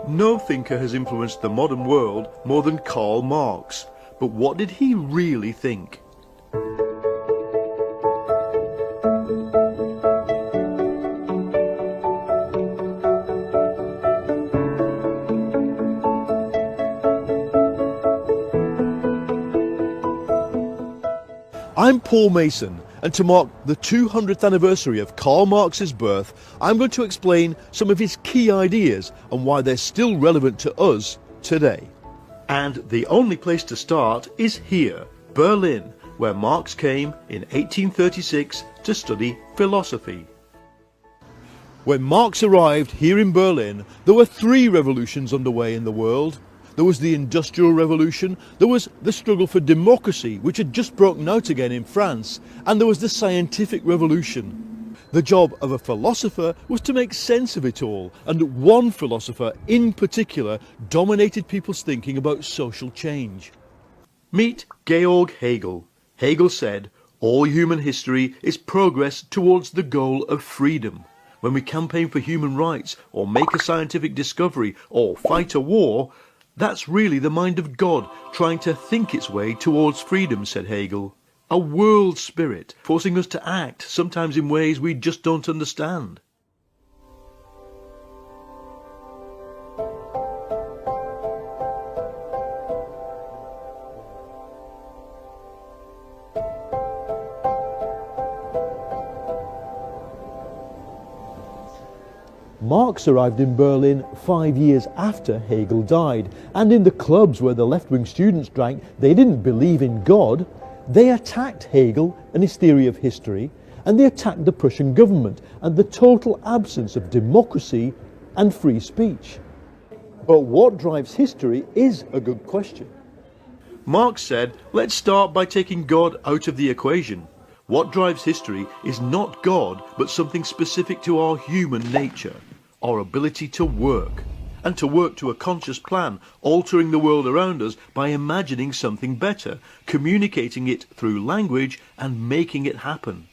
No thinker has influenced the modern world more than Karl Marx, but what did he really think? I'm Paul Mason, and to mark the 200th anniversary of Karl Marx's birth, I'm going to explain some of his key ideas and why they're still relevant to us today. And the only place to start is here, Berlin, where Marx came in 1836 to study philosophy. When Marx arrived here in Berlin, there were three revolutions underway in the world. There was the Industrial Revolution, there was the struggle for democracy, which had just broken out again in France, and there was the Scientific Revolution. The job of a philosopher was to make sense of it all, and one philosopher in particular dominated people's thinking about social change. Meet Georg Hegel. Hegel said, "All human history is progress towards the goal of freedom. When we campaign for human rights, or make a scientific discovery, or fight a war, that's really the mind of God trying to think its way towards freedom," said Hegel. A world spirit forcing us to act, sometimes in ways we just don't understand. Marx arrived in Berlin 5 years after Hegel died, and in the clubs where the left-wing students drank, they didn't believe in God. They attacked Hegel and his theory of history, and they attacked the Prussian government and the total absence of democracy and free speech. But what drives history is a good question. Marx said, let's start by taking God out of the equation. What drives history is not God, but something specific to our human nature, our ability to work, and to work to a conscious plan, altering the world around us by imagining something better, communicating it through language and making it happen.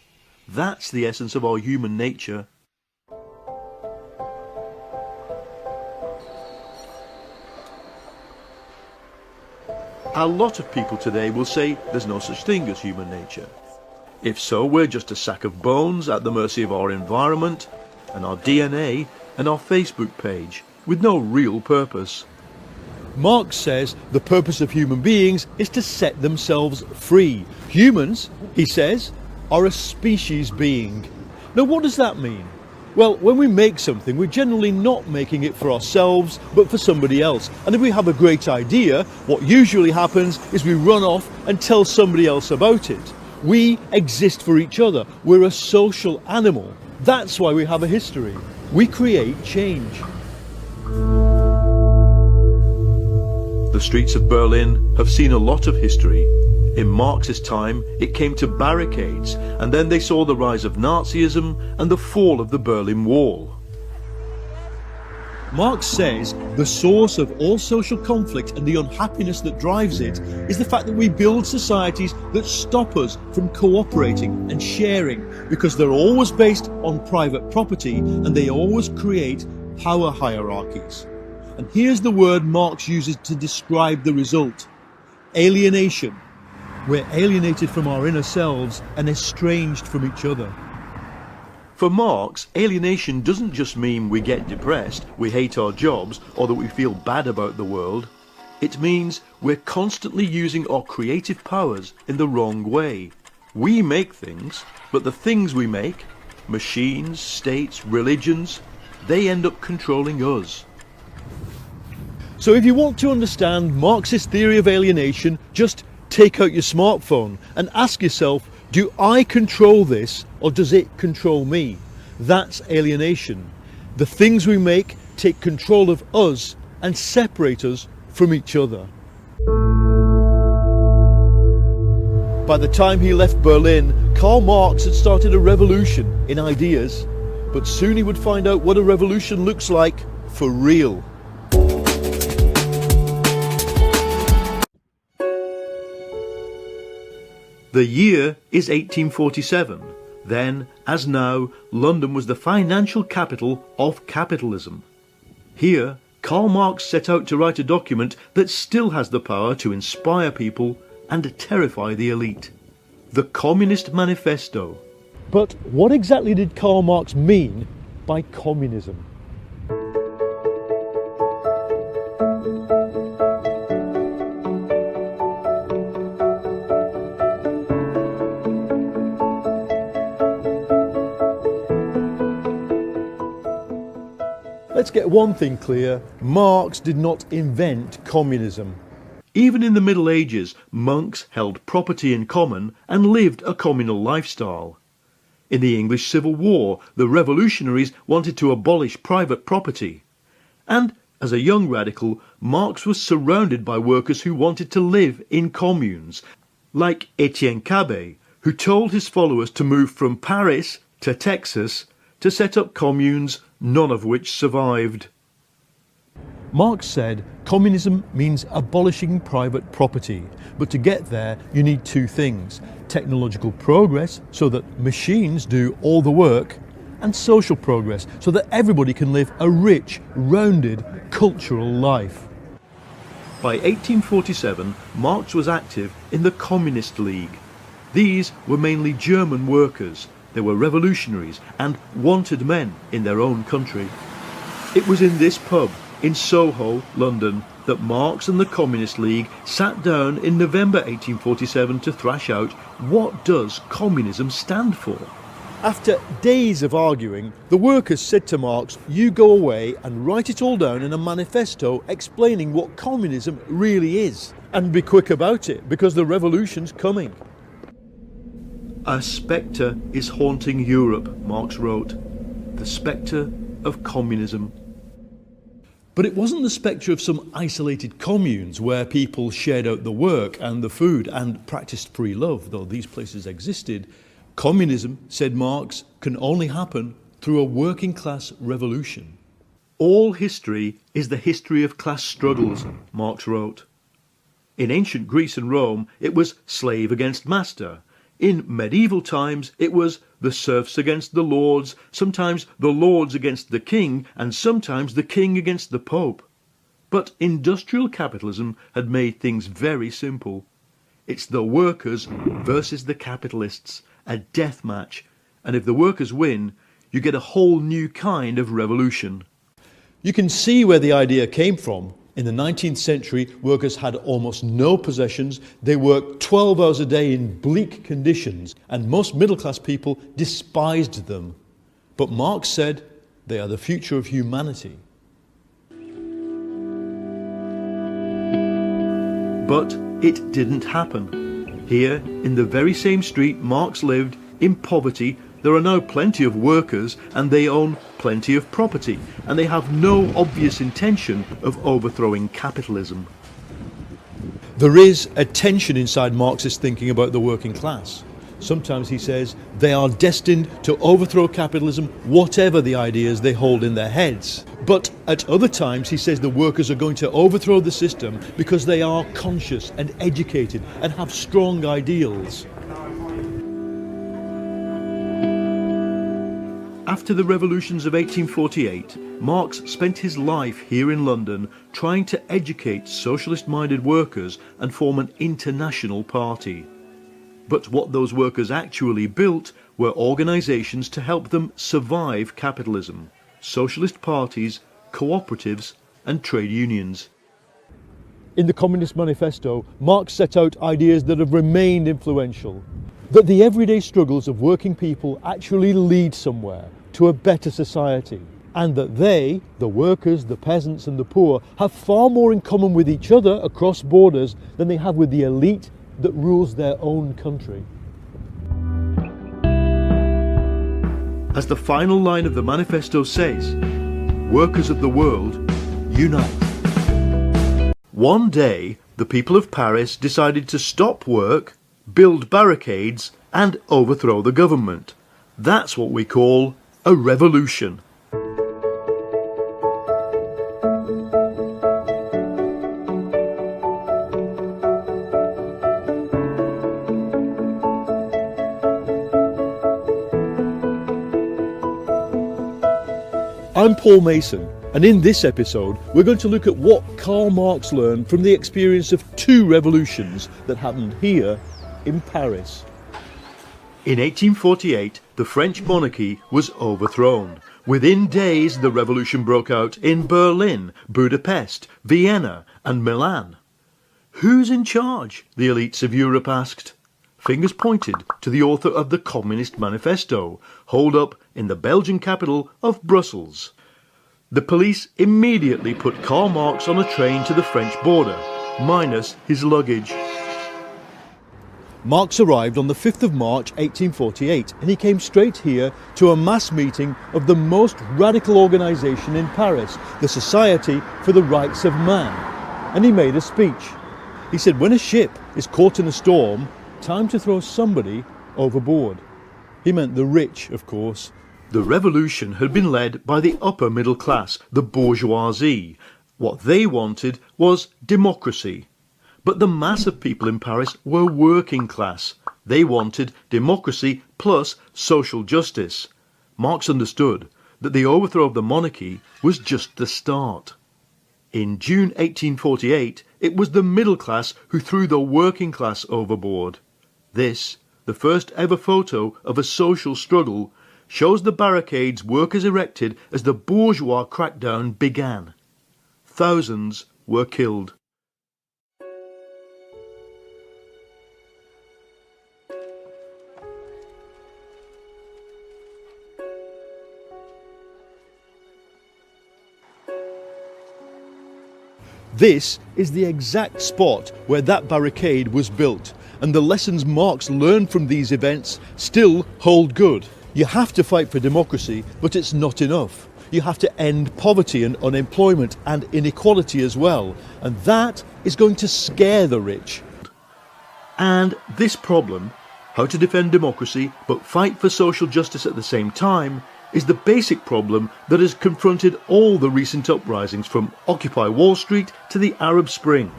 That's the essence of our human nature. A lot of people today will say there's no such thing as human nature. If so, we're just a sack of bones at the mercy of our environment and our DNA and our Facebook page, with no real purpose. Marx says the purpose of human beings is to set themselves free. Humans, he says, are a species being. Now what does that mean? Well, when we make something, we're generally not making it for ourselves, but for somebody else. And if we have a great idea, what usually happens is we run off and tell somebody else about it. We exist for each other. We're a social animal. That's why we have a history. We create change. The streets of Berlin have seen a lot of history. In Marx's time, it came to barricades, and then they saw the rise of Nazism and the fall of the Berlin Wall. Marx says the source of all social conflict and the unhappiness that drives it is the fact that we build societies that stop us from cooperating and sharing, because they're always based on private property and they always create power hierarchies. And here's the word Marx uses to describe the result: alienation. We're alienated from our inner selves and estranged from each other. For Marx, alienation doesn't just mean we get depressed, we hate our jobs, or that we feel bad about the world. It means we're constantly using our creative powers in the wrong way. We make things, but the things we make, machines, states, religions, they end up controlling us. So if you want to understand Marx's theory of alienation, just take out your smartphone and ask yourself, do I control this or does it control me? That's alienation. The things we make take control of us and separate us from each other. By the time he left Berlin, Karl Marx had started a revolution in ideas, but soon he would find out what a revolution looks like for real. The year is 1847. Then, as now, London was the financial capital of capitalism. Here, Karl Marx set out to write a document that still has the power to inspire people and terrify the elite. The Communist Manifesto. But what exactly did Karl Marx mean by communism? Let's get one thing clear, Marx did not invent communism. Even in the Middle Ages, monks held property in common and lived a communal lifestyle. In the English Civil War, the revolutionaries wanted to abolish private property. And as a young radical, Marx was surrounded by workers who wanted to live in communes, like Etienne Cabet, who told his followers to move from Paris to Texas to set up communes, none of which survived. Marx said communism means abolishing private property, but to get there you need two things: technological progress so that machines do all the work, and social progress so that everybody can live a rich, rounded, cultural life. By 1847, Marx was active in the Communist League. These were mainly German workers. They were revolutionaries and wanted men in their own country. It was in this pub in Soho, London, that Marx and the Communist League sat down in November 1847 to thrash out, what does communism stand for? After days of arguing, the workers said to Marx, you go away and write it all down in a manifesto explaining what communism really is. And be quick about it, because the revolution's coming. A spectre is haunting Europe, Marx wrote. The spectre of communism. But it wasn't the spectre of some isolated communes where people shared out the work and the food and practiced free love, though these places existed. Communism, said Marx, can only happen through a working class revolution. All history is the history of class struggles, Marx wrote. In ancient Greece and Rome, it was slave against master. In medieval times, it was the serfs against the lords, sometimes the lords against the king, and sometimes the king against the pope. But industrial capitalism had made things very simple. It's the workers versus the capitalists, a death match, and if the workers win, you get a whole new kind of revolution. You can see where the idea came from. In the 19th century, workers had almost no possessions, they worked 12 hours a day in bleak conditions, and most middle-class people despised them. But Marx said, they are the future of humanity. But it didn't happen. Here, in the very same street Marx lived, in poverty, there are now plenty of workers and they own plenty of property, and they have no obvious intention of overthrowing capitalism. There is a tension inside Marxist thinking about the working class. Sometimes he says they are destined to overthrow capitalism, whatever the ideas they hold in their heads. But at other times he says the workers are going to overthrow the system because they are conscious and educated and have strong ideals. After the revolutions of 1848, Marx spent his life here in London trying to educate socialist-minded workers and form an international party. But what those workers actually built were organisations to help them survive capitalism: socialist parties, cooperatives and trade unions. In the Communist Manifesto, Marx set out ideas that have remained influential. That the everyday struggles of working people actually lead somewhere, to a better society, and that they, the workers, the peasants and the poor, have far more in common with each other across borders than they have with the elite that rules their own country. As the final line of the manifesto says, workers of the world, unite. One day, the people of Paris decided to stop work, build barricades and overthrow the government. That's what we call a revolution. I'm Paul Mason, And in this episode, we're going to look at what Karl Marx learned from the experience of two revolutions that happened here in Paris. In 1848, the French monarchy was overthrown. Within days, the revolution broke out in Berlin, Budapest, Vienna, and Milan. Who's in charge? The elites of Europe asked. Fingers pointed to the author of the Communist Manifesto, holed up in the Belgian capital of Brussels. The police immediately put Karl Marx on a train to the French border, minus his luggage. Marx arrived on the 5th of March 1848 and he came straight here to a mass meeting of the most radical organisation in Paris, the Society for the Rights of Man. And he made a speech. He said, when a ship is caught in a storm, time to throw somebody overboard. He meant the rich, of course. The revolution had been led by the upper middle class, the bourgeoisie. What they wanted was democracy. But the mass of people in Paris were working class. They wanted democracy plus social justice. Marx understood that the overthrow of the monarchy was just the start. In June 1848, it was the middle class who threw the working class overboard. This, the first ever photo of a social struggle, shows the barricades workers erected as the bourgeois crackdown began. Thousands were killed. This is the exact spot where that barricade was built, and the lessons Marx learned from these events still hold good. You have to fight for democracy, but it's not enough. You have to end poverty and unemployment and inequality as well, and that is going to scare the rich. And this problem, how to defend democracy but fight for social justice at the same time, is the basic problem that has confronted all the recent uprisings from Occupy Wall Street to the Arab Spring.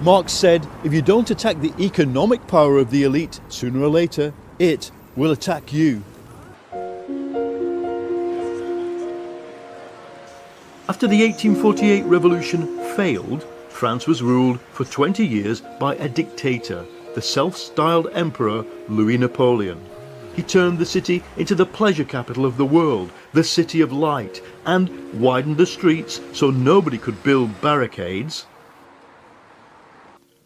Marx said, if you don't attack the economic power of the elite, sooner or later, it will attack you. After the 1848 revolution failed, France was ruled for 20 years by a dictator, the self-styled Emperor Louis Napoleon. He turned the city into the pleasure capital of the world, the city of light, and widened the streets so nobody could build barricades.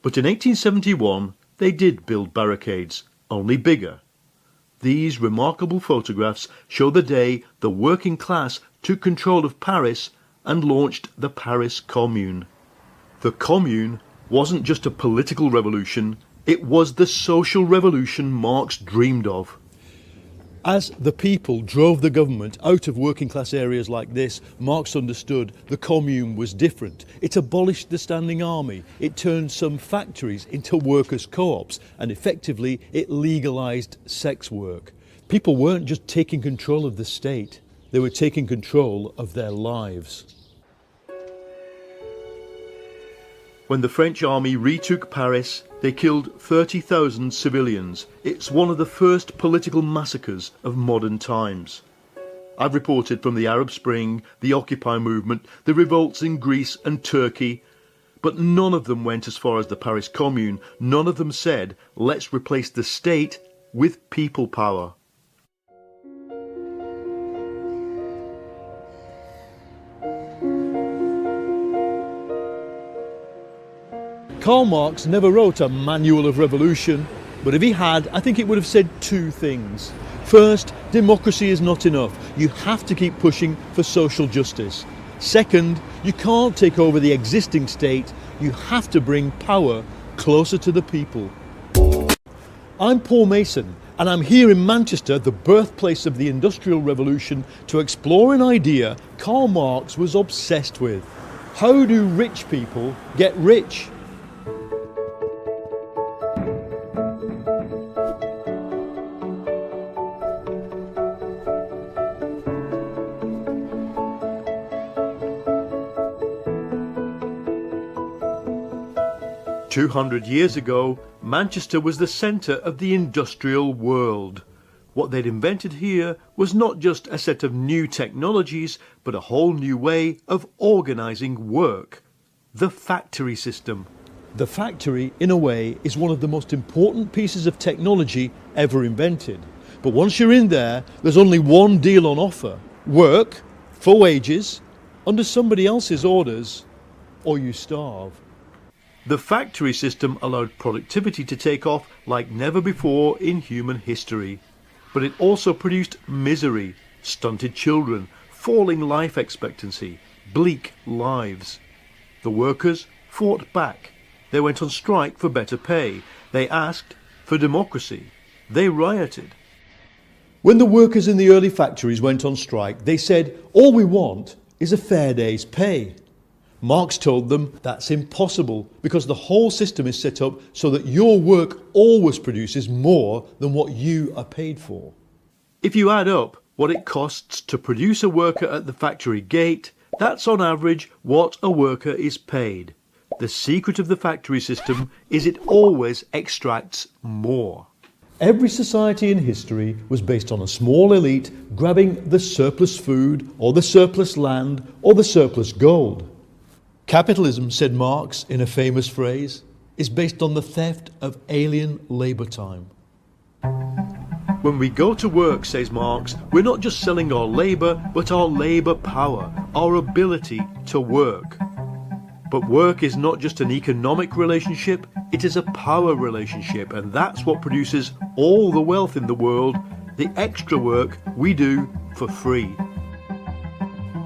But in 1871, they did build barricades, only bigger. These remarkable photographs show the day the working class took control of Paris and launched the Paris Commune. The Commune wasn't just a political revolution, it was the social revolution Marx dreamed of. As the people drove the government out of working class areas like this, Marx understood the commune was different. It abolished the standing army, it turned some factories into workers' co-ops, and effectively it legalised sex work. People weren't just taking control of the state, they were taking control of their lives. When the French army retook Paris, they killed 30,000 civilians. It's one of the first political massacres of modern times. I've reported from the Arab Spring, the Occupy movement, the revolts in Greece and Turkey, but none of them went as far as the Paris Commune. None of them said, let's replace the state with people power. Karl Marx never wrote a manual of revolution, but if he had, I think it would have said two things. First, democracy is not enough. You have to keep pushing for social justice. Second, you can't take over the existing state. You have to bring power closer to the people. I'm Paul Mason, and I'm here in Manchester, the birthplace of the Industrial Revolution, to explore an idea Karl Marx was obsessed with. How do rich people get rich? 200 years ago, Manchester was the centre of the industrial world. What they'd invented here was not just a set of new technologies, but a whole new way of organising work. The factory system. The factory, in a way, is one of the most important pieces of technology ever invented. But once you're in there, there's only one deal on offer. Work, for wages, under somebody else's orders, or you starve. The factory system allowed productivity to take off like never before in human history. But it also produced misery, stunted children, falling life expectancy, bleak lives. The workers fought back. They went on strike for better pay. They asked for democracy. They rioted. When the workers in the early factories went on strike, they said, all we want is a fair day's pay. Marx told them that's impossible because the whole system is set up so that your work always produces more than what you are paid for. If you add up what it costs to produce a worker at the factory gate, that's on average what a worker is paid. The secret of the factory system is it always extracts more. Every society in history was based on a small elite grabbing the surplus food or the surplus land or the surplus gold. Capitalism, said Marx in a famous phrase, is based on the theft of alien labour time. When we go to work, says Marx, we're not just selling our labour, but our labour power, our ability to work. But work is not just an economic relationship, it is a power relationship, and that's what produces all the wealth in the world, the extra work we do for free.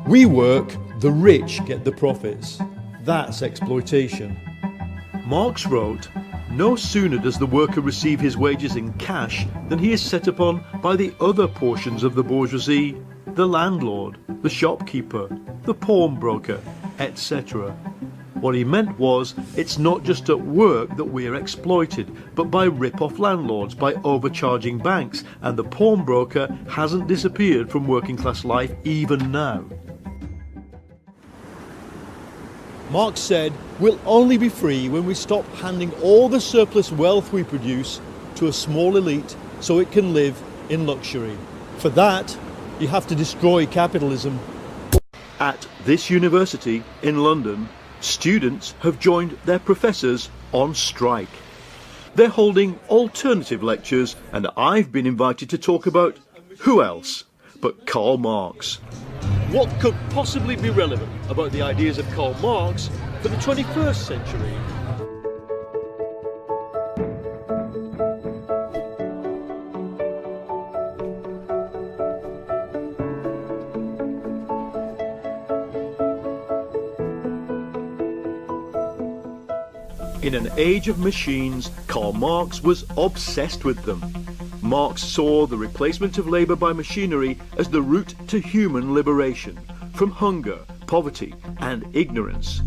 We work, the rich get the profits. That's exploitation. Marx wrote, no sooner does the worker receive his wages in cash than he is set upon by the other portions of the bourgeoisie, the landlord, the shopkeeper, the pawnbroker, etc. What he meant was, it's not just at work that we are exploited, but by rip-off landlords, by overcharging banks, and the pawnbroker hasn't disappeared from working class life even now. Marx said, we'll only be free when we stop handing all the surplus wealth we produce to a small elite so it can live in luxury. For that, you have to destroy capitalism. At this university in London, students have joined their professors on strike. They're holding alternative lectures, and I've been invited to talk about who else but Karl Marx. What could possibly be relevant about the ideas of Karl Marx for the 21st century? In an age of machines, Karl Marx was obsessed with them. Marx saw the replacement of labour by machinery as the route to human liberation from hunger, poverty and ignorance.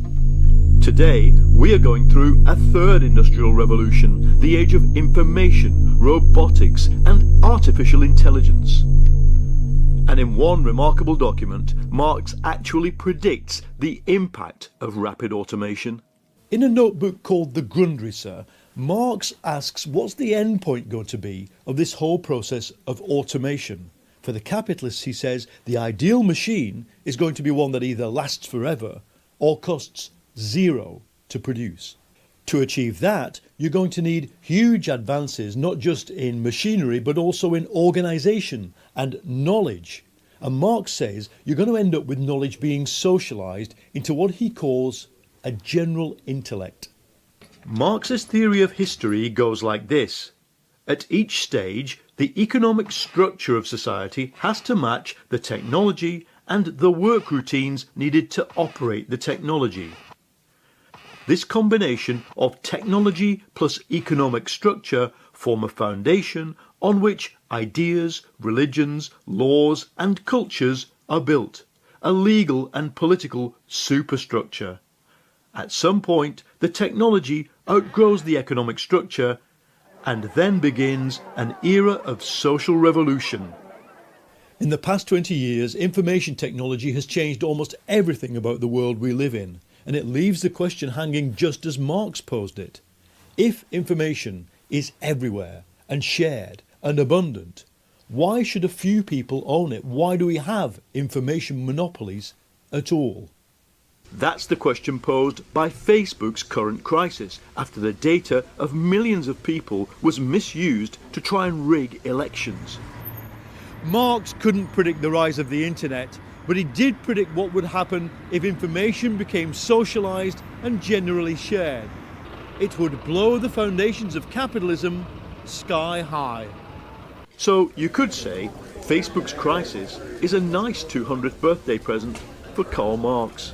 Today, we are going through a third industrial revolution, the age of information, robotics and artificial intelligence. And in one remarkable document, Marx actually predicts the impact of rapid automation. In a notebook called the Grundrisse, Marx asks what's the end point going to be of this whole process of automation. For the capitalists, he says, the ideal machine is going to be one that either lasts forever or costs zero to produce. To achieve that, you're going to need huge advances, not just in machinery, but also in organisation and knowledge. And Marx says you're going to end up with knowledge being socialised into what he calls a general intellect. Marx's theory of history goes like this. At each stage, the economic structure of society has to match the technology and the work routines needed to operate the technology. This combination of technology plus economic structure form a foundation on which ideas, religions, laws and cultures are built, a legal and political superstructure. At some point, the technology outgrows the economic structure, and then begins an era of social revolution. In the past 20 years, information technology has changed almost everything about the world we live in, and it leaves the question hanging just as Marx posed it. If information is everywhere and shared and abundant, Why should a few people own it? Why do we have information monopolies at all? That's the question posed by Facebook's current crisis after the data of millions of people was misused to try and rig elections. Marx couldn't predict the rise of the internet, but he did predict what would happen if information became socialised and generally shared. It would blow the foundations of capitalism sky high. So you could say Facebook's crisis is a nice 200th birthday present for Karl Marx.